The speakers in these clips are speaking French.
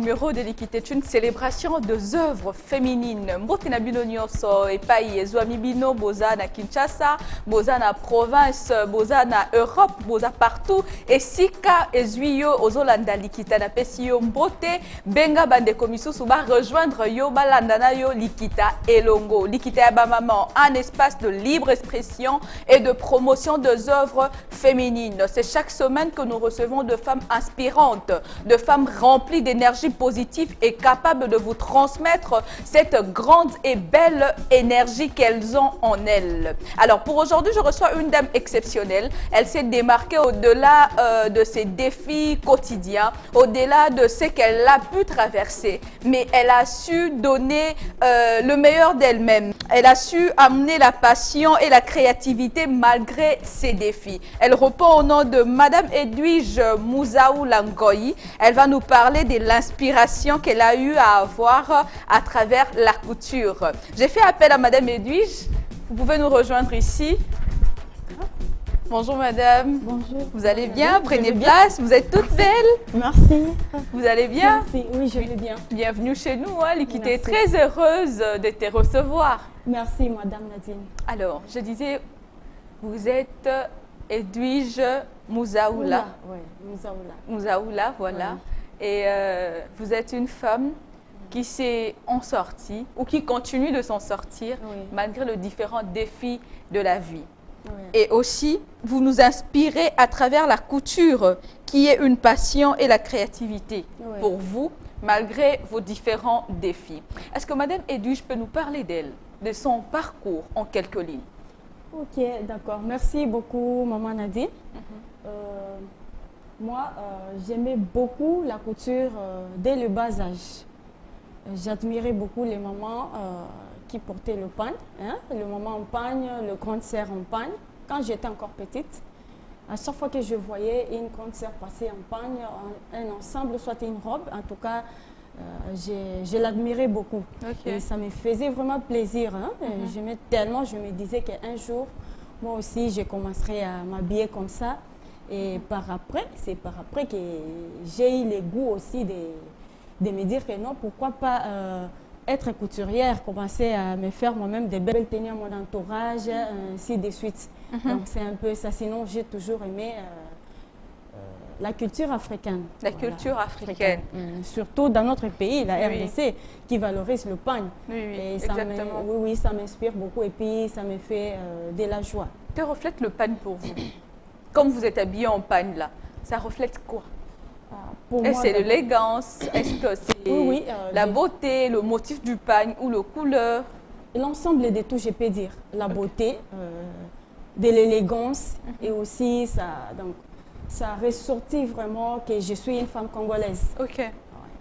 numéro de l'équité est une célébration des œuvres féminines. Mbotena bino nyonso epai ezwami bino boza na Kinshasa, boza na province, boza na Europe, boza partout. Et sika ezwi yo ozolanda likita na pesi yo mbote benga bande komisusu ba rejoindre yo balanda na yo likita elongo. Likita ya ba maman, un espace de libre expression et de promotion des œuvres féminines. C'est chaque semaine que nous recevons de femmes inspirantes, de femmes remplies d'énergie positive et capables de vous transmettre cette grande et belle énergie qu'elles ont en elles. Alors pour aujourd'hui, je reçois une dame exceptionnelle. Elle s'est démarquée au-delà de ses défis quotidiens, au-delà de ce qu'elle a pu traverser. Mais elle a su donner le meilleur d'elle-même. Elle a su amener la passion et la créativité malgré ses défis. Elle répond au nom de Madame Edwige Muzaoula Ngoyi. Elle va nous parler de l'inspiration qu'elle a eu à avoir à travers la couture. J'ai fait appel à Madame Edwige. Vous pouvez nous rejoindre ici. Bonjour Madame. Bonjour. Vous allez bien? Prenez place. Vous êtes toute belle. Merci. Vous allez bien? Merci. Oui, je vais bien. Bienvenue chez nous. L'équité est très heureuse de te recevoir. Merci Madame Nadine. Alors, je disais, vous êtes Edwige Muzaoula. Oui, Muzaoula. Muzaoula, voilà. Oui. Et vous êtes une femme qui s'est en sortie ou qui continue de s'en sortir malgré les différents défis de la vie. Oui. Et aussi, vous nous inspirez à travers la couture, qui est une passion et la créativité pour vous, malgré vos différents défis. Est-ce que Madame Edwige peut nous parler d'elle, de son parcours en quelques lignes? Ok, d'accord. Merci beaucoup, Maman Nadine. Moi, j'aimais beaucoup la couture dès le bas âge. J'admirais beaucoup les mamans qui portaient le pagne, le maman en pagne, le grande sœur en pagne. Quand j'étais encore petite, à chaque fois que je voyais une grande sœur passer en pagne, un ensemble, soit une robe, en tout cas, je l'admirais beaucoup. Et ça me faisait vraiment plaisir. J'aimais tellement, je me disais qu'un jour, moi aussi, je commencerai à m'habiller comme ça. Et c'est par après que j'ai eu le goût aussi de me dire que non, pourquoi pas être couturière, commencer à me faire moi-même des belles tenues à mon entourage, ainsi de suite. Donc c'est un peu ça. Sinon, j'ai toujours aimé la culture africaine. La culture africaine. Surtout dans notre pays, la RDC, qui valorise le pagne. Et exactement. Ça m'inspire beaucoup et puis ça me fait de la joie. Que reflète le pagne pour vous? Comme vous êtes habillée en pagne là, ça reflète quoi? Est-ce c'est l'élégance? Est-ce que c'est la beauté, le motif du pagne ou la couleur? L'ensemble de tout, je peux dire. La beauté, de l'élégance et aussi ça ressortit vraiment que je suis une femme congolaise. Ok,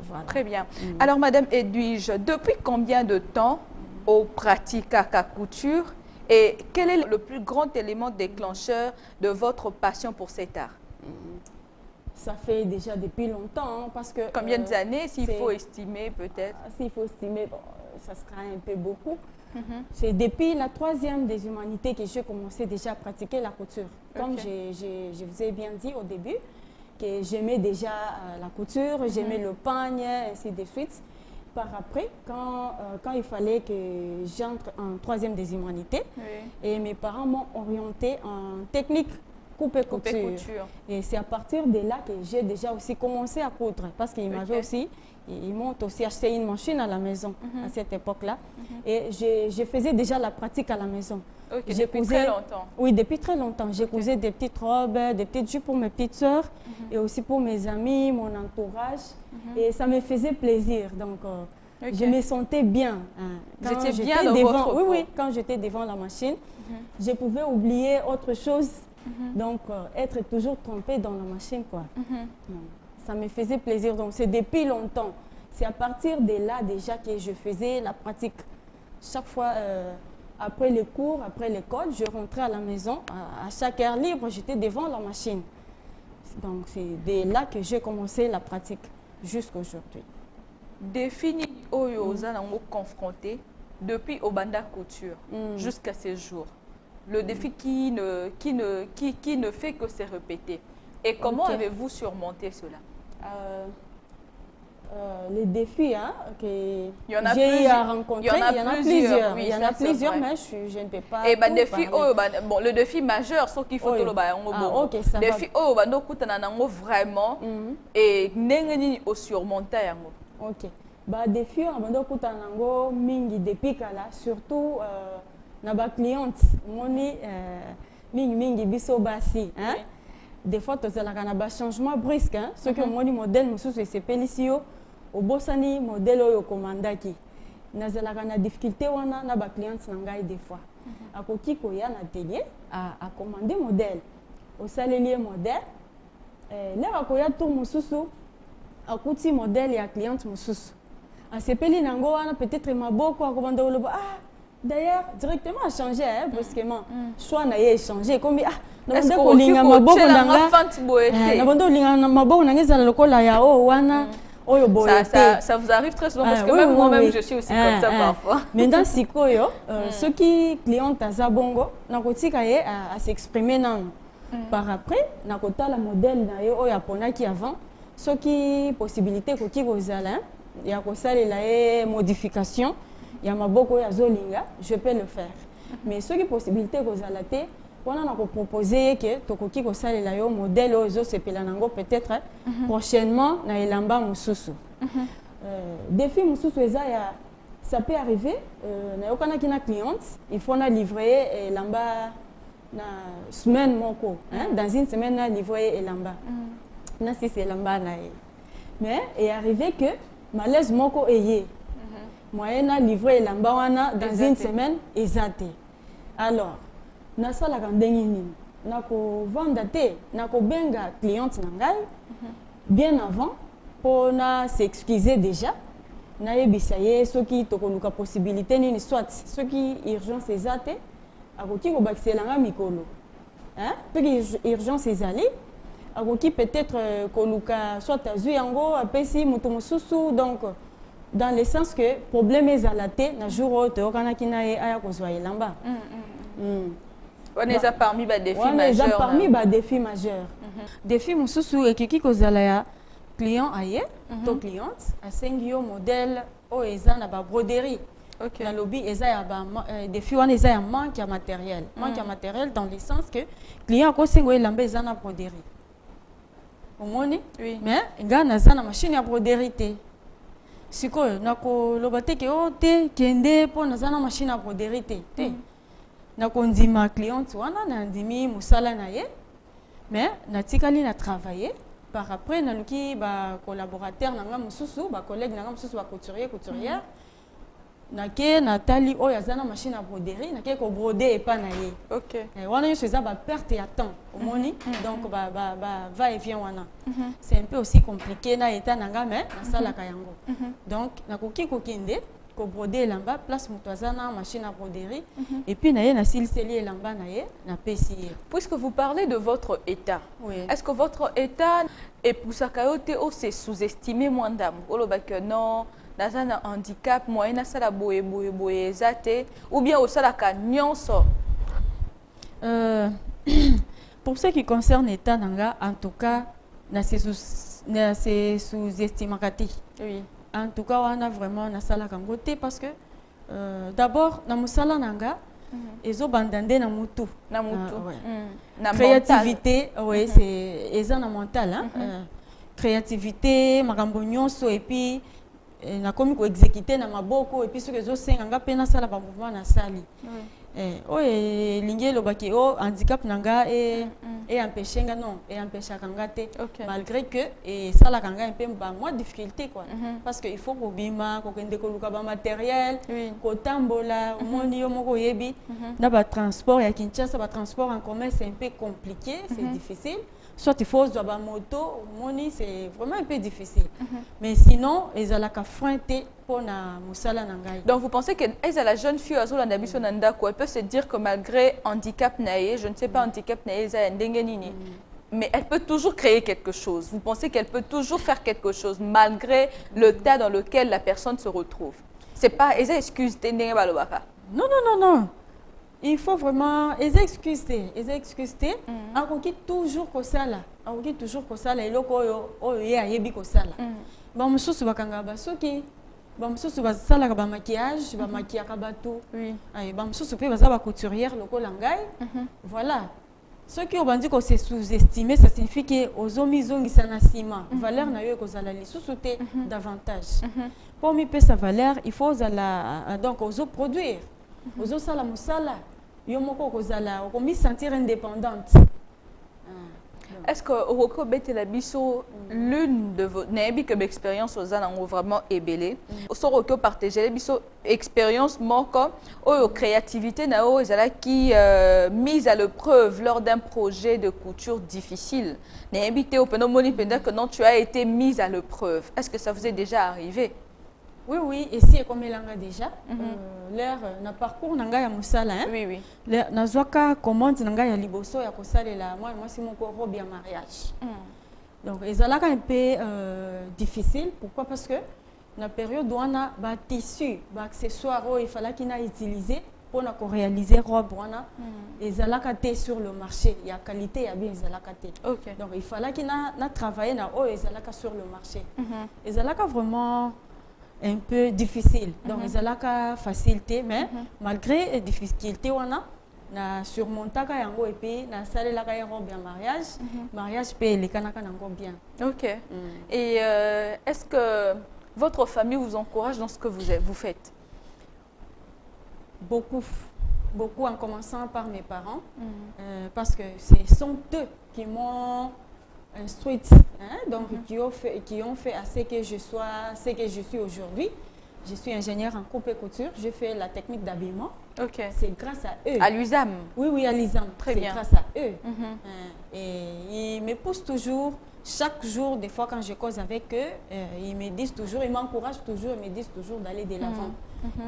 voilà. Très bien. Alors Madame Edwige, depuis combien de temps on pratique la couture et quel est le plus grand élément déclencheur de votre passion pour cet art? Ça fait déjà depuis longtemps, parce que... Combien d'années, s'il faut estimer peut-être? S'il faut estimer, bon, ça sera un peu beaucoup. C'est depuis la 3e des humanités que j'ai commencé déjà à pratiquer la couture. Comme je vous ai bien dit au début, que j'aimais déjà la couture, j'aimais le pagne, ainsi de suite. Par après, quand il fallait que j'entre en 3e des humanités, et mes parents m'ont orienté en technique couture. Et c'est à partir de là que j'ai déjà aussi commencé à coudre, parce qu'ils m'avaient aussi, ils m'ont aussi acheté une machine à la maison à cette époque-là. Et je faisais déjà la pratique à la maison. Depuis très longtemps? Oui, depuis très longtemps. J'ai cousé des petites robes, des petites jupes pour mes petites sœurs et aussi pour mes amis, mon entourage. Et ça me faisait plaisir. Donc, je me sentais bien. Quand j'étais bien dans votre peau. Oui, quand j'étais devant la machine, je pouvais oublier autre chose. Donc, être toujours trompée dans la machine, quoi. Ça me faisait plaisir. Donc, c'est depuis longtemps. C'est à partir de là, déjà, que je faisais la pratique. Chaque fois, après les cours, après l'école, je rentrais à la maison. À chaque heure libre, j'étais devant la machine. Donc, c'est de là que j'ai commencé la pratique jusqu'à aujourd'hui. Défini Oyo confronté depuis Obanda Couture jusqu'à ces jours. Le défi qui ne fait que se répéter. Et comment avez-vous surmonté cela? les défis hein, que j'ai eu à rencontrer, il y en a plusieurs. Oui, il y en a plusieurs, mais je ne peux pas. Et défi, bon, le défi majeur, ce qu'il faut le défi, vraiment, et n'engagez au surmonter. Ok. Bah, défi, on va dire mingi depuis là, surtout na ba cliente, moni mingi biso basi, hein. Des fois, tu as un changement brusque, hein. Ce que mon modèle, c'est Pélicio, au Bossani, modèle au commandaki. Nous avons des difficultés, on a des clients des fois. À côté, il y a un atelier à commander modèle. Au salarié modèle, là, il y a tout mon sous à côté modèle et à client mon sous. À ces pays, peut-être ma beaucoup à commander le d'ailleurs, directement changer, hein, brusquement. Soit on a échangé, comme est-ce que ça vous arrive très souvent parce que même moi-même je suis aussi comme ça parfois. Maintenant, si ceux qui clients à bongo, à s'exprimer par après, na kota la modèle na yo japonais qui avant, ce qui possibilité ko ki kozala, ya ko la modification, ya maboko ya zolinga, je peux le faire. Mais ce qui possibilité kozala te on a proposé que tokoki ko salela yo modèle ozo sepela nango peut-être prochainement na elamba mususu. Défi mususu eza ya ça peut arriver na yokana kina cliente il faut na livrer elamba na semaine moko hein dans une semaine na livrer elamba. Na si c'est elamba na mais est arrivé que malaise moko eye. Moyen na livrer elamba wana dans une semaine ezate. Alors nasalaka ndenge nini nako vendre te nako benga cliente na ngai bien avant pour na s'excuser déjà na yebisa ye soki tokoluka possibilité nini soit soki urgence ezate akoki ko bakisela nga mikolo hein soki urgence ezali akoki peut-être koluka soit azui yango apesi mutu mususu donc dans le sens que problème ezalate na jour oyo toyokanaki na ye aya kozwa elamba. On est parmi les défis majeurs. On est parmi les défis majeurs. Défi mususu ekiki kozala ya client aye, to cliente, asengi yo modèle o eza na ba broderie. OK. Na lobby eza ya ba défi wana eza ya manque ya matériel. Manque ya matériel dans le sens que client ko sengo elamba eza na broderie. Omoni? Oui. Mais nga na za na machine ya broderie te. Sikoyo nako lobate ke o te kende po na za na machine ya broderie te. Na kondima cliente wana na ndimi musala na ye mais na tikali na travailler par après na luki ba collaborateur na nga mususu ba collègue na nga mususu ba couturière na ke na tali o yazana machine à broderie na ke ko broder epa na ye. OK. Wana yo seza ba perte ya temps au moni donc va et vient wana. C'est un peu aussi compliqué na état na nga mais na sala ka yango. Donc na koki kokende ko broder lamba place mutazana machine à broderie et puis na ye na silseli lamba na ye na pesi. Puisque vous parlez de votre état, est-ce que votre état est poussakayote ou c'est sous-estimé moins d'âme que non dans un handicap moyen na sala boye zate ou bien au sala ka nyonso? Pour ce qui concerne l'état nanga en tout cas na c'est sous-estimé. Oui. En tout cas, on a vraiment na sala kangote parce que d'abord na musala nanga ezo bandande na mutu na créativité oui c'est eza na mental hein créativité makambo nyonso et puis na komi ko exécuter na maboko et puis ce que zo senga nga pe na sala ba mouvement na sali lingi lobaki o handicap nanga et empêcher nga non et empêcher kanga te malgré que et ça la kanga un peu ba moins difficulté quoi parce que il faut ko bima ko kende ko luka ba matériel ko tambola moni yo moko yebi na ba transport ya Kinshasa ba transport en commun c'est un peu compliqué c'est difficile soit il faut ba moto moni c'est vraiment un peu difficile mais sinon ils ala ka freiner pour na musala nangai. Donc vous pensez que la jeune fille azola ndabiso nanda ko elle peut se dire que malgré handicap naé je ne sais pas handicap naé za ndenge nini mais elle peut toujours créer quelque chose. Vous pensez qu'elle peut toujours faire quelque chose malgré le tas dans lequel la personne se retrouve? C'est pas eza excuse ndenge balobaka. Non. Il faut vraiment excuser akoki toujours ko sala eloko oyo ye ayebi ko sala ba mususu bakanga basuki ba mususu basalaka ba maquillage ba maquillaka bato oui ay ba mususu pe baza ba couturière lokola ngai voilà ce qui obandi ko se sous-estimer ça signifie que ozomi zongisa na sima valeur na yo ekozala lisusu te davantage pour mi pe sa valeur il faut zala donc ozo produire ozo sala musala yo moko kozala okomi sentir indépendante. Est-ce que Roko Betela Bisso, l'une de vos expériences aux années ont vraiment ébélé? Au Roko partager Bisso expérience manquant ou créativité nao qui mise à l'épreuve lors d'un projet de couture difficile. N'habité au Penomoni que non tu as été mise à l'épreuve. Est-ce que ça vous est déjà arrivé? Oui, oui, et si comme elle a déjà, l'air na parcours nanga ya musala, hein? Oui, oui. Na zoaka commande nanga ya liboso ya kosala la moi c'est mon robe ya mariage. Donc ezalaka un peu difficile, pourquoi? Parce que na période où on a ba tissu, ba accessoires il fallait qu'il a utilisé pour na réaliser robe wana ezalaka té sur le marché, il y a qualité ya bien ezalaka té. OK. Donc il fallait qu'il a travaillé na ezalaka sur le marché. Ezalaka vraiment un peu difficile. Donc, ils ont la facilité, mais malgré les difficultés, on a surmonté yango et puis na salle la robe bien mariage, mariage paye les kanaka nango bien. OK. Et est-ce que votre famille vous encourage dans ce que vous faites? Beaucoup, beaucoup en commençant par mes parents, parce que ce sont eux qui m'ont instruite, hein, donc qui ont fait à ce que je sois ce que je suis aujourd'hui. Je suis ingénieure en coupe et couture, je fais la technique d'habillement. OK. C'est grâce à eux. À l'USAM? Oui, oui, à l'USAM. Très bien. C'est grâce à eux. Et ils me poussent toujours, chaque jour, des fois quand je cause avec eux, ils me disent toujours, ils m'encouragent toujours, ils me disent toujours d'aller de l'avant.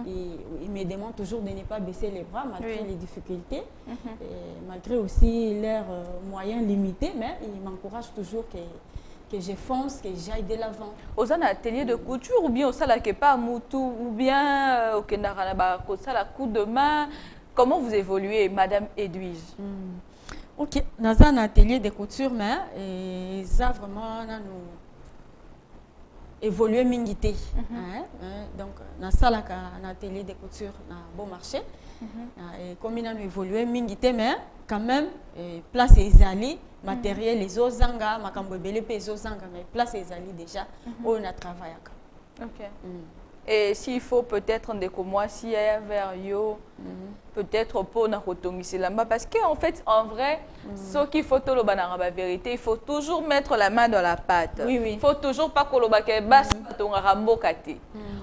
Ils me demandent toujours de ne pas baisser les bras malgré les difficultés, et malgré aussi leurs moyens limités, mais ils m'encouragent toujours que je fonce, que j'aille de l'avant. Aux ateliers de couture ou bien au salake pas moutou ou bien au kendaraba au la coup de main, comment vous évoluez, Madame Edwige? OK, dans un atelier de couture, mais ça vraiment nous évoluer mingité. Donc dans ça là un atelier de couture na bon marché. Et comme il a évolué mingité, mais quand même place ezali matériel les ozanga makambo belé pe ozanga mais place ezali déjà on a travaillé. OK. Et s'il faut peut-être ndeko moi si vers yo peut-être pour na kotongi lamba parce que en fait en vrai ce qu'il faut to loba na vérité il faut toujours mettre la main dans la pâte. Oui, oui. Il faut toujours pas ko loba ke bas tonga ramboka te.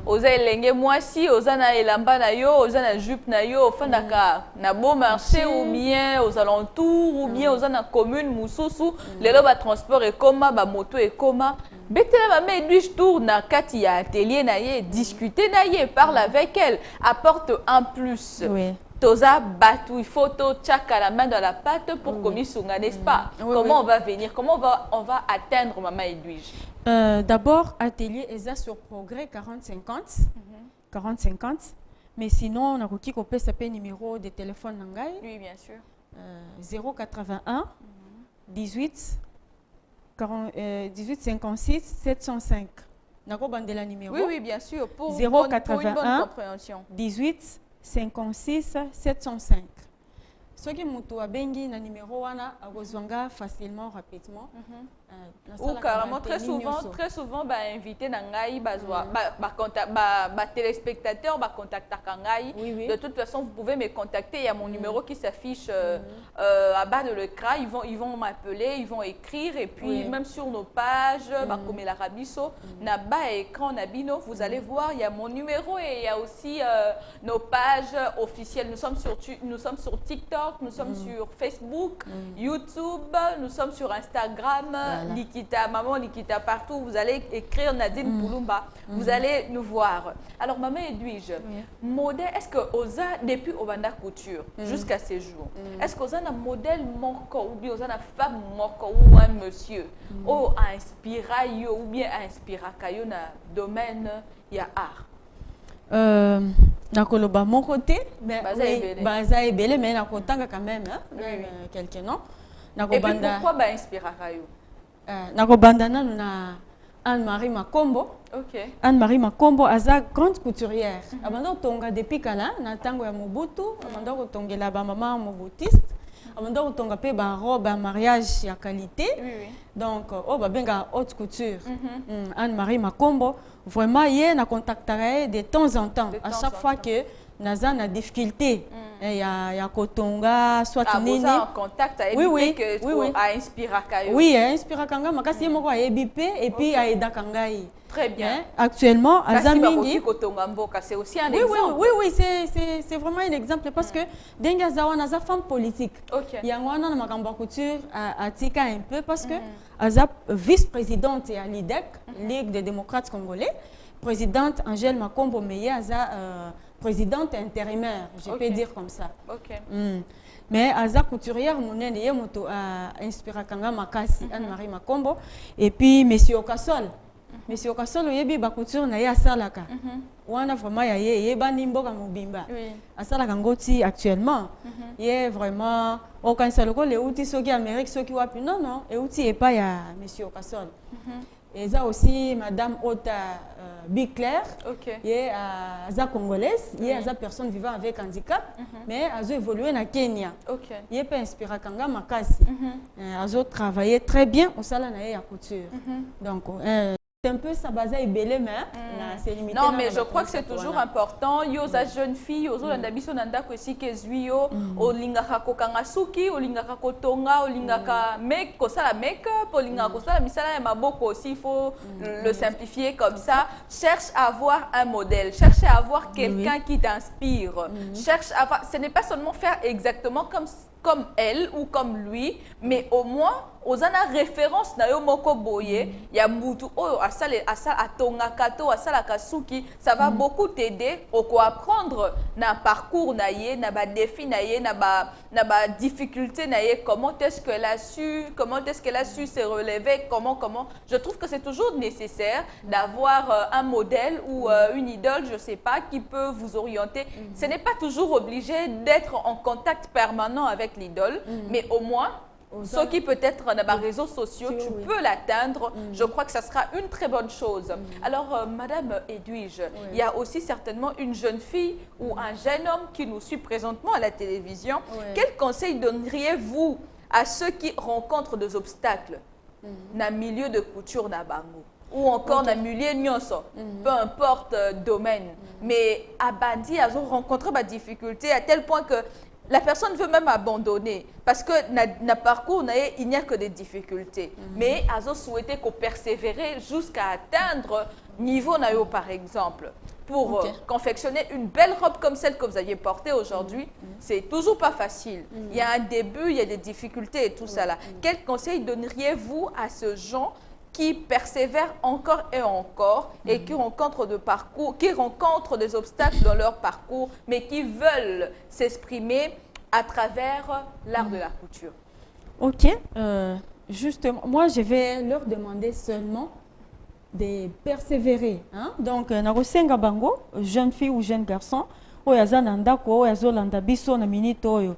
Oza elenge moi si oza na elamba na yo oza na jupe na yo fandaka na beau marché ou bien aux alentours ou bien oza na commune mususu lelo ba transport et coma ba moto et coma. Betela mama Edwige tourne na kati ya atelier na ye, discuter na ye, parle avec elle, apporte un plus. Oui. Toza batou, il faut to tchaka la main dans la pâte pour commis sunga, n'est-ce pas? Comment on va venir? Comment on va atteindre maman Edwige? D'abord atelier ESA sur progrès 40-50. 40-50. Mais sinon on a requis qu'on peut s'appeler numéro de téléphone nangai. Oui, bien sûr. 081 18 56 705. Nako bandela numéro. Oui, oui, bien sûr. Pour 081 pour une bonne compréhension. 18 56 705. Ce qui mutu abengi na numéro wana akozwanga facilement rapidement. Ou carrément très souvent bah invité nangai bazwa ba téléspectateurs ba contacter kangai. De toute façon vous pouvez me contacter, il y a mon numéro qui s'affiche à bas de l'écran, ils vont m'appeler, ils vont écrire et puis même sur nos pages ba comme la rabiso na bas écran na bino vous allez voir il y a mon numéro et il y a aussi nos pages officielles. Nous sommes sur TikTok, nous sommes sur Facebook, YouTube, nous sommes sur Instagram. Likita, maman Likita partout, vous allez écrire Nadine Boulumba, vous allez nous voir. Alors maman Edwige, modèle, est-ce que Oza depuis Obanda Couture jusqu'à ces jours, est-ce qu'Oza a un modèle moko ou bien Oza a femme moko ou un monsieur ou a inspiré ou bien a inspiré kayo na domaine ya art? Nakoloba mon côté, mais baza ebele mais nakotanga quand même quelqu'un non. Et puis pourquoi ba inspiré kayo? Nakobanda na Anne-Marie Makombo. Ok. Anne-Marie Makombo, aza grande couturière. Abando tonga depuis kala na tango ya Mobutu, abando tongela ba maman mobutiste. Abando tonga pe ba robe à mariage ya qualité. Donc oh ba benga haute couture. Anne-Marie Makombo, vraiment hier na contacterai de temps en temps à chaque fois que naza na difficulté. Il y a Kotonga, soit Nini. En contact avec oui, à Inspirakayo. Oui, Inspirakanga, makasi yemoko a EBP et puis a Edakangai. Très bien. Actuellement, Azamingi. C'est aussi un exemple. Oui, c'est vraiment un exemple parce que Denga Zawana, Aza femme politique. Il y a un Makamba Couture à Tika un peu parce que Aza vice-présidente à l'IDEC, Ligue des démocrates congolais, présidente Angèle Makombo Meye, Aza présidente intérimaire, je peux dire comme ça. Mais Aza couturière, mon aîné, moto a inspiré Kanga Makasi, Anne-Marie Makombo, et puis Monsieur Okasol. Monsieur Okasol, il y a couture na ya salaka. Wana vraiment ya ba nimboka mobimba. Asalaka ngoti actuellement. Il y a vraiment aucun saloko les outils soki Amérique soki wapi non, et outils et pas ya Monsieur Okasol. Et ça aussi, Madame Ota Biclair, qui est à congolaise, il y a personne vivant avec handicap, mais elle a évolué au Kenya. Il est pas inspiré Kanga Makasi. Elle a travaillé très bien au salon de la couture. Donc, c'est un peu ça base belé mais c'est limité. Non mais je crois que c'est toujours important. Yo za jeune fille, yo zolanda biso nanda ko sike zuyo, olingaka kokanga suki, olingaka kotonga, olingaka make ko sala make-up, olingaka ko sala misala ya maboko aussi, il faut le simplifier comme ça. Cherche à avoir un modèle, cherche à avoir quelqu'un qui t'inspire. Cherche à avoir, ce n'est pas seulement faire exactement comme elle ou comme lui, mais au moins aux ana référence na yo moko boye ya mutu oyo asala atonga kato asala kasuki, ça va beaucoup t'aider au quoi apprendre na parcours na ye na ba défi na ye na ba difficulté na ye, comment est-ce qu'elle a su se relever, comment je trouve que c'est toujours nécessaire d'avoir un modèle ou une idole, je sais pas, qui peut vous orienter. Ce n'est pas toujours obligé d'être en contact permanent avec l'idole, mais au moins ce qui peut être dans les réseaux sociaux, tu peux l'atteindre. Je crois que ça sera une très bonne chose. Alors, Madame Edwige, il y a aussi certainement une jeune fille ou un jeune homme qui nous suit présentement à la télévision. Quel conseil donneriez-vous à ceux qui rencontrent des obstacles dans le milieu de couture na bango ou encore dans le milieu nyonso, peu importe domaine, mais à Bandi, ils ont rencontré des difficultés à tel point que la personne veut même abandonner parce que dans parcours, il n'y a que des difficultés. Mais elles ont souhaité qu'on persévérer jusqu'à atteindre niveau naïo par exemple. Pour confectionner une belle robe comme celle que vous aviez portée aujourd'hui, c'est toujours pas facile. Il y a un début, il y a des difficultés et tout ça là. Quel conseil donneriez-vous à ce genre qui persévèrent encore et encore et qui rencontrent des obstacles dans leur parcours, mais qui veulent s'exprimer à travers l'art de la couture? Justement, moi je vais leur demander seulement de persévérer. Donc, nakosenga bango, jeune fille ou jeune garçon, oyo aza na ndako oyo azolanda biso na minute oyo.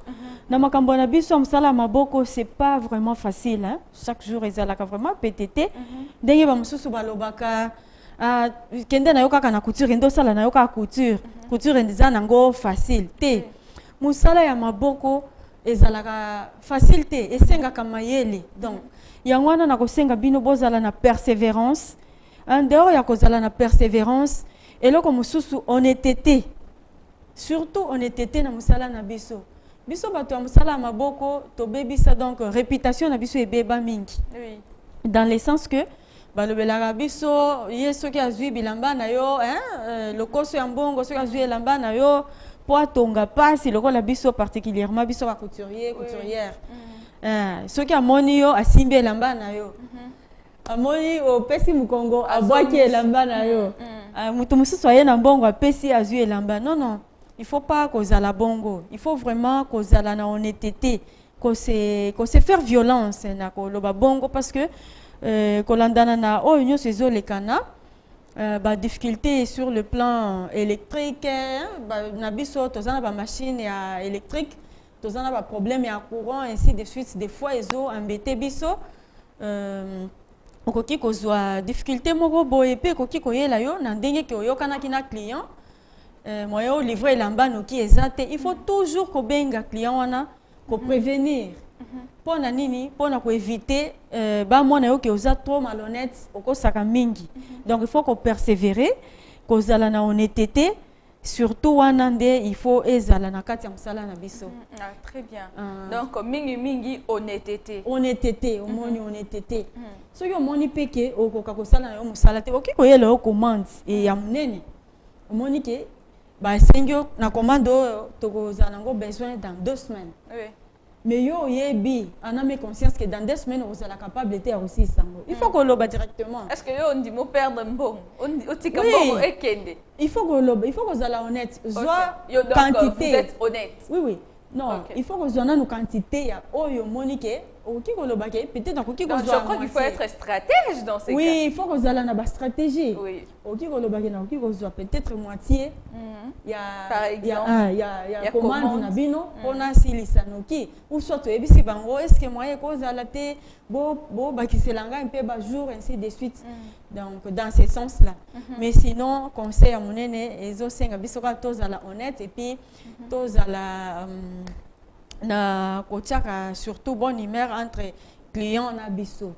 Na makambo na biso msala maboko, c'est pas vraiment facile, chaque jour ezalaka vraiment PTT. Ndenge ba mususu balobaka kende na yo kaka na couture ndo sala na yo kaka couture eza nango facile te. Musala ya maboko ezalaka facile te, esengaka mayele. Donc yango wana nakosenga bino bozala na persévérance. En dehors ya kozala na persévérance, eloko mususu honnêteté. Surtout honnêteté na musala na biso. Biso bato ya musala maboko to bebisa, donc réputation na biso ebeba mingi. Dans le sens que balobelaka biso yeso ki azui bilamba na yo, le koso ya mbongo soki azui elamba na yo po atonga pasi lokola biso particulièrement biso ba couturière. Soki amoni yo asimbi elamba na yo. Amoni opesi mukongo abwaki elamba na yo. Mutu mususu aye na mbongo apesi azui elamba. Non. Il faut pas kozala bongo. Il faut vraiment kozala na honnêteté, qu'on se faire violence na koloba bongo parce que kolandana na union sezo lekana ba difficulté sur le plan électrique, na biso tozana ba machine ya électrique, tozana ba problème ya courant ainsi de suite, des fois ezo embêter biso. okoki kozwa difficulté moko boye pe okoki koyela yo na ndenge ke oyokanaki na client moyo livrer elamba noki eza te il faut toujours kobenga client wana ko prévenir pona nini pona ko éviter ba mona yo ke oza trop malhonnête okosaka mingi donc il faut ko persévérer kozala na honnêteté surtout wana nde il faut ezala na kati ya mosala na biso. Très bien. Donc mingi honnêteté. Honnêteté, omoni honnêteté. Soki omoni peke okoka kosala na yo mosala te oki koyela yo commande et ya munene. Omoni ke ba sengyo na commande tokozala nango besoin dans 2 semaines. Oui. Mais yo yebi aname conscience que dans 2 semaines vous êtes capable de aussi sango. Il faut que loba directement. Est-ce que yo on dit mo perdre mbongo? On tika mbongo ekende. Il faut que loba, il faut que vous soyez honnête. Soit quantité. Vous êtes honnête. Oui oui. Non, il faut que vous ayez une quantité ya oyo monique oki ko loba ke peut-être oki ko je crois qu'il faut être stratège dans ces cas. Oui, il faut que vous ayez une stratégie. Oui. Oki ko loba ke na oki ko peut-être moitié. Par exemple, il y a commande na bino ona silisa noki ou soit ebisi bango est-ce que moyen ko zalate bo bakiselanga un peu ba jour ainsi de suite. Donc dans ce sens là. Mais sinon conseil à monene ezo senga biso ka tozala honnête et puis tozala na kotiaka surtout bonne humeur entre client na biso.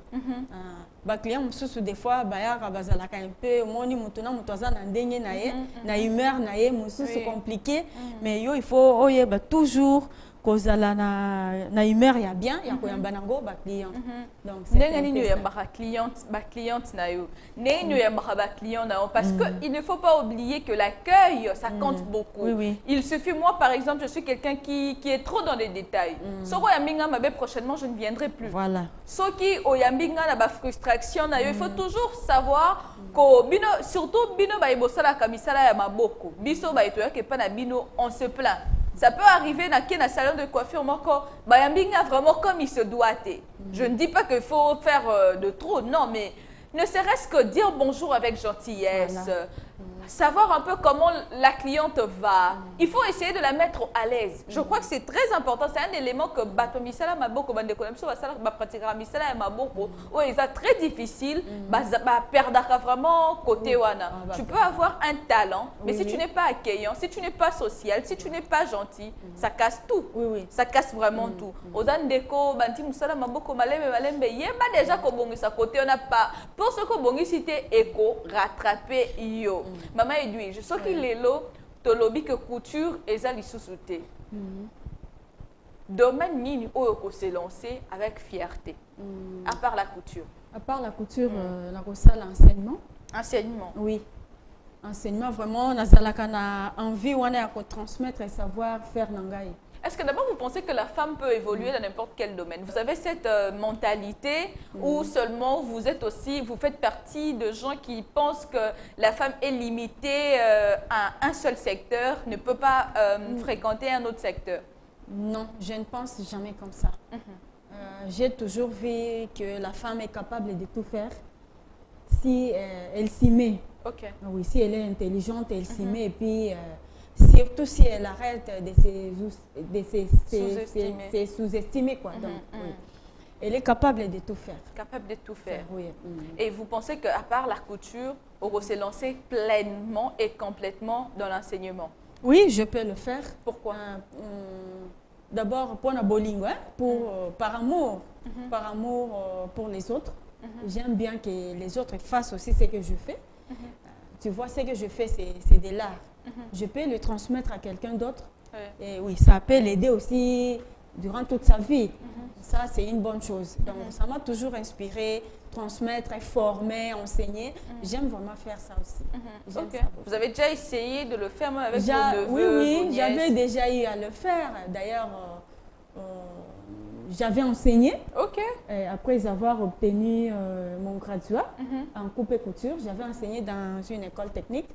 Ba client mususu des fois bayaka bazalaka un peu moni mutuna mutoza na ndenge na ye na humeur na ye mususu compliqué mais yo il faut oyeba toujours kozala na humeur ya bien ya koyamba nango ba client. Donc c'est ndenge nini yo yamba cliente na yo ndenge yo yamba ba client na yo parce que il ne faut pas oublier que l'accueil ça compte beaucoup. Il suffit moi par exemple je suis quelqu'un qui est trop dans les détails. Soko yambinga mabe prochainement je ne viendrai plus. Voilà. Soki oyambinga na ba frustration na yo il faut toujours savoir ko bino surtout bino ba ibosala kamisala ya maboko biso ba etoya ke pa na bino on se plaint. Ça peut arriver dans un salon de coiffure, bayambinga vraiment comme il se doit. Je ne dis pas qu'il faut faire de trop, non, mais ne serait-ce que dire bonjour avec gentillesse, savoir un peu comment la cliente va. Il faut essayer de la mettre à l'aise. Je crois que c'est très important. C'est un élément que bato misala maboko bande konamso basala ba pratika misala ya maboko. Oh, c'est très difficile. Ba perdaka vraiment côté wana. Tu peux avoir un talent, mais si tu n'es pas accueillant, si tu n'es pas social, si tu n'es pas gentil, ça casse tout. Ça casse vraiment tout. Ozan deko banti musala maboko malembe yeba déjà ko bongisa côté on n'a pas. Pour ce que bongisi te éco rattraper yo. Maman Edouille, je sais qu'il est là, tu lobby que couture et ça les sous-souté. Domaine nini ou s'est lancé avec fierté, à part la couture. À part la couture, la salle enseignement. Enseignement. Oui. Enseignement vraiment, nazalaka na envie on a transmettre et savoir faire nangai. Est-ce que d'abord vous pensez que la femme peut évoluer dans n'importe quel domaine? Vous avez cette mentalité ou seulement vous êtes aussi, vous faites partie de gens qui pensent que la femme est limitée à un seul secteur, ne peut pas fréquenter un autre secteur? Non, je ne pense jamais comme ça. J'ai toujours vu que la femme est capable de tout faire si elle s'y met. Oui, si elle est intelligente, elle s'y met et puis surtout si elle arrête de se sous-estimer quoi. Donc, elle est capable de tout faire. Capable de tout faire. Oui. Et vous pensez qu'à part la couture, on s'est lancé pleinement et complètement dans l'enseignement? Oui, je peux le faire. Pourquoi? D'abord pour la bolingo, par amour, pour les autres. J'aime bien que les autres fassent aussi ce que je fais. Tu vois, ce que je fais, c'est de l'art. Je peux le transmettre à quelqu'un d'autre. Et oui, ça peut l'aider aussi durant toute sa vie. Ça, c'est une bonne chose. Donc, ça m'a toujours inspiré, transmettre, former, enseigner. J'aime vraiment faire ça aussi. Ça aussi. Vous avez déjà essayé de le faire même avec vos neveux? Oui, j'avais déjà eu à le faire. D'ailleurs, j'avais enseigné. Après avoir obtenu mon graduat en coupe et couture, j'avais enseigné dans une école technique.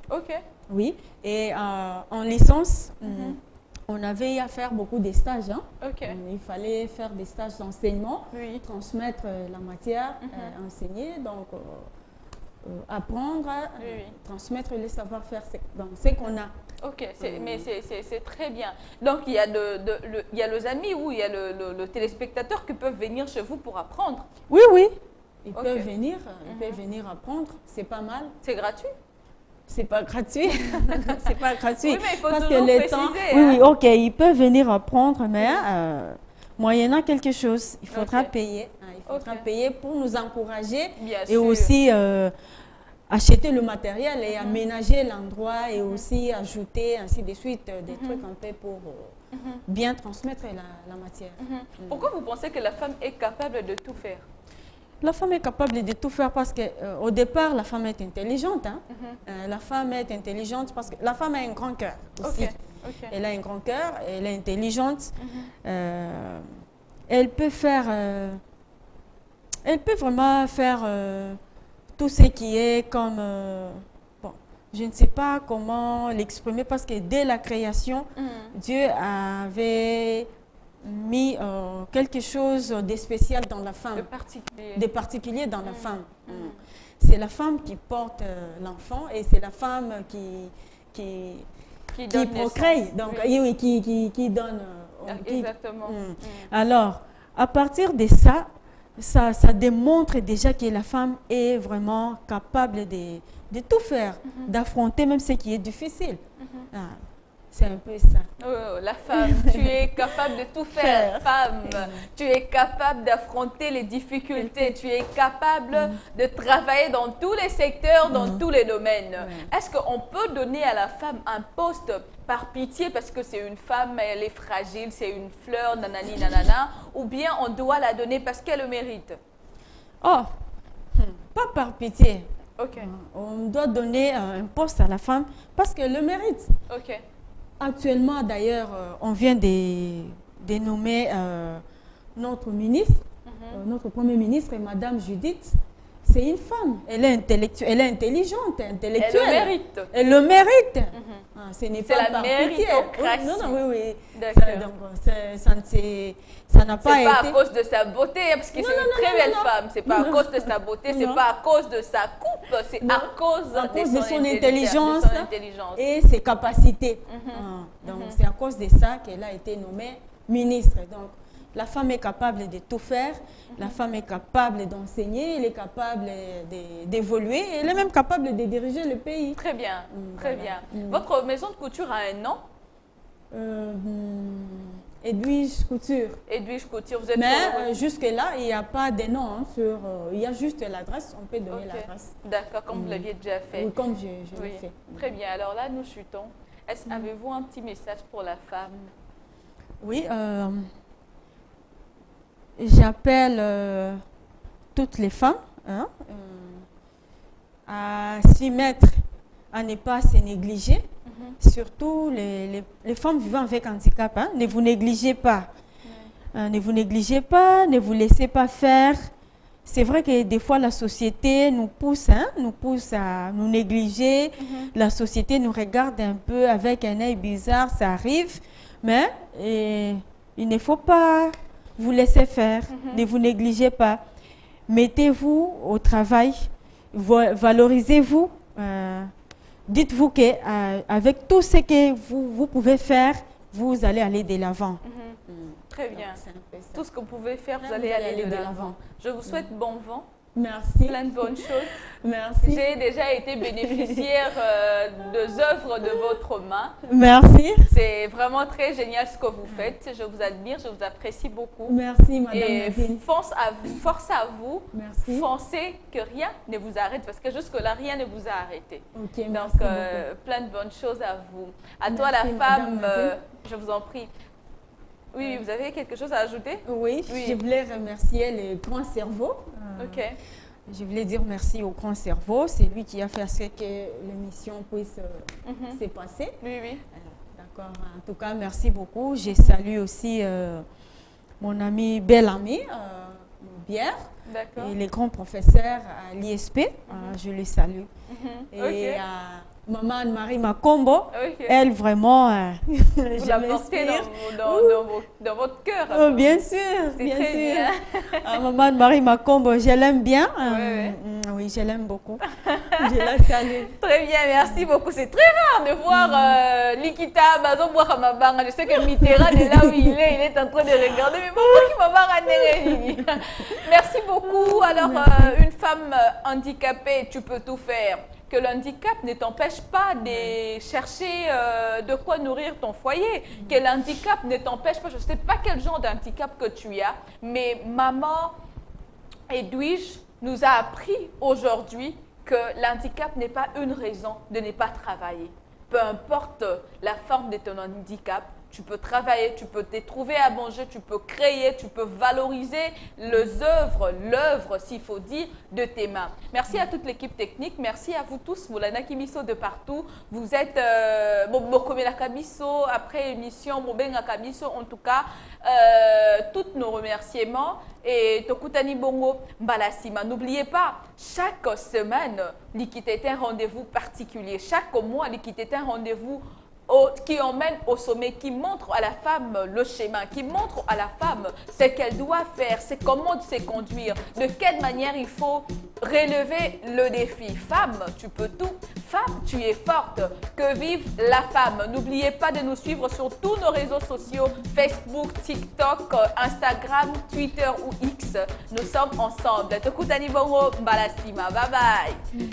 Oui. Et en licence, on avait à faire beaucoup de stages. Il fallait faire des stages d'enseignement, transmettre la matière, enseigner, donc apprendre, transmettre le savoir-faire, ce qu'on a. Mais c'est très bien. Donc il y a les amis ou il y a le téléspectateur qui peuvent venir chez vous pour apprendre. Oui. Ils peuvent venir, apprendre, c'est pas mal. C'est gratuit? C'est pas gratuit. C'est pas gratuit. Oui, mais il faut parce toujours que le préciser. temps. Hein? Oui, ok, ils peuvent venir apprendre, mais moyennant quelque chose, il faudra payer. Il faudra payer pour nous encourager Bien et sûr. aussi acheter le matériel et aménager l'endroit et aussi ajouter ainsi de suite des trucs un peu pour bien transmettre la matière. Pourquoi vous pensez que la femme est capable de tout faire? La femme est capable de tout faire parce qu'au départ, la femme est intelligente. Hein? La femme est intelligente parce que la femme a un grand cœur aussi. Elle a un grand cœur, elle est intelligente. Elle peut vraiment faire tout ce qui est comme... bon, je ne sais pas comment l'exprimer parce que dès la création, Dieu avait mis quelque chose de spécial dans la femme. De particulier dans la femme. C'est la femme qui porte l'enfant et c'est la femme qui procrée, donc oui, qui donne. Exactement. Alors, à partir de ça, ça démontre déjà que la femme est vraiment capable de tout faire, d'affronter même ce qui est difficile. C'est un peu ça. Oh, la femme, tu es capable de tout faire, femme. Tu es capable d'affronter les difficultés. Tu es capable de travailler dans tous les secteurs, dans tous les domaines. Est-ce qu'on peut donner à la femme un poste par pitié parce que c'est une femme, elle est fragile, c'est une fleur, nanani, nanana, ou bien on doit la donner parce qu'elle le mérite? Oh, pas par pitié. Ok. On doit donner un poste à la femme parce qu'elle le mérite. Ok. Actuellement, d'ailleurs, on vient de nommer notre ministre, notre premier ministre, Madame Judith. C'est une femme. Elle est intellectuelle, elle est intelligente, intellectuelle. Elle le mérite. Elle le mérite. Ce n'est pas la par pitié. méritocratie. Non, oui. D'accord. Ça n'a pas été... C'est pas à cause de sa beauté, parce que c'est une très belle femme. C'est pas à cause de sa beauté, c'est pas à cause de sa coupe, c'est à cause de son intelligence et ses capacités. Donc, c'est à cause de ça qu'elle a été nommée ministre. Donc, la femme est capable de tout faire, la femme est capable d'enseigner, elle est capable d'évoluer, elle est même capable de diriger le pays. Très bien, très bien. Votre maison de couture a un nom? Edwige Couture. Edwige Couture, vous êtes mais jusque-là, il n'y a pas de nom. Il y a juste l'adresse, on peut donner l'adresse. D'accord, comme vous l'aviez déjà fait. Oui, comme je l'ai fait. Très bien, alors là, nous chutons. Avez-vous un petit message pour la femme? Oui, j'appelle toutes les femmes à s'y mettre, à ne pas se négliger. Surtout les femmes vivant avec handicap, ne vous négligez pas. Ne vous négligez pas, ne vous laissez pas faire. C'est vrai que des fois la société nous pousse à nous négliger. La société nous regarde un peu avec un œil bizarre, ça arrive. Mais il ne faut pas vous laisser faire, ne vous négligez pas. Mettez-vous au travail, valorisez-vous. Dites-vous qu'avec tout ce que vous pouvez faire, vous allez aller de l'avant. Très bien. Tout ce que vous pouvez faire, vous allez aller de l'avant. Je vous souhaite bon vent. Merci. Plein de bonnes choses. Merci. J'ai déjà été bénéficiaire des œuvres de votre main. Merci. C'est vraiment très génial ce que vous faites. Je vous admire, je vous apprécie beaucoup. Merci, Madame Nadine. Force à vous. Merci. Foncez, que rien ne vous arrête, parce que jusque-là, rien ne vous a arrêté. Okay, donc, plein de bonnes choses à vous. À toi, la femme, je vous en prie. Oui, vous avez quelque chose à ajouter? Oui, je voulais remercier le grand cerveau. Ok. Je voulais dire merci au grand cerveau. C'est lui qui a fait ce que l'émission puisse se passer. Oui. D'accord. En tout cas, merci beaucoup. Je salue aussi mon ami, bel ami, Bière. D'accord. Et les grands professeurs à l'ISP. Je les salue. Et Maman Anne-Marie Makombo. Ok. Elle, vraiment, Vous je la portez m'inspire. dans votre cœur. Bien sûr, C'est bien très sûr. bien. Maman Anne-Marie Makombo, je l'aime bien. Ouais. Oui, je l'aime beaucoup. Je la salue. Très bien, merci beaucoup. C'est très rare de voir Likita Bazo Bouakamabanga. Je sais que Mitterrand est là où il est en train de regarder. Mais pourquoi qui m'a pas Merci beaucoup. Alors, une femme handicapée, tu peux tout faire. Que le handicap ne t'empêche pas de chercher de quoi nourrir ton foyer. Que l'handicap ne t'empêche pas, je ne sais pas quel genre d'handicap que tu as, mais maman Edwige nous a appris aujourd'hui que l'handicap n'est pas une raison de ne pas travailler. Peu importe la forme de ton handicap, tu peux travailler, tu peux te trouver à manger, tu peux créer, tu peux valoriser l'œuvre, s'il faut dire, de tes mains. Merci à toute l'équipe technique, merci à vous tous, Moulana Kimiso de partout. Vous êtes Bokomela Kabiso, après émission, Bobenga Kabiso, en tout cas, tous nos remerciements. Et Tokutani Bongo Mbalasima. N'oubliez pas, chaque semaine, Likita est un rendez-vous particulier. Chaque mois, Likita est un rendez-vous qui emmène au sommet, qui montre à la femme le schéma, qui montre à la femme ce qu'elle doit faire, c'est comment se conduire, de quelle manière il faut relever le défi. Femme, tu peux tout. Femme, tu es forte. Que vive la femme. N'oubliez pas de nous suivre sur tous nos réseaux sociaux, Facebook, TikTok, Instagram, Twitter ou X. Nous sommes ensemble. Tokutani Bongo Mbalasima. Bye bye.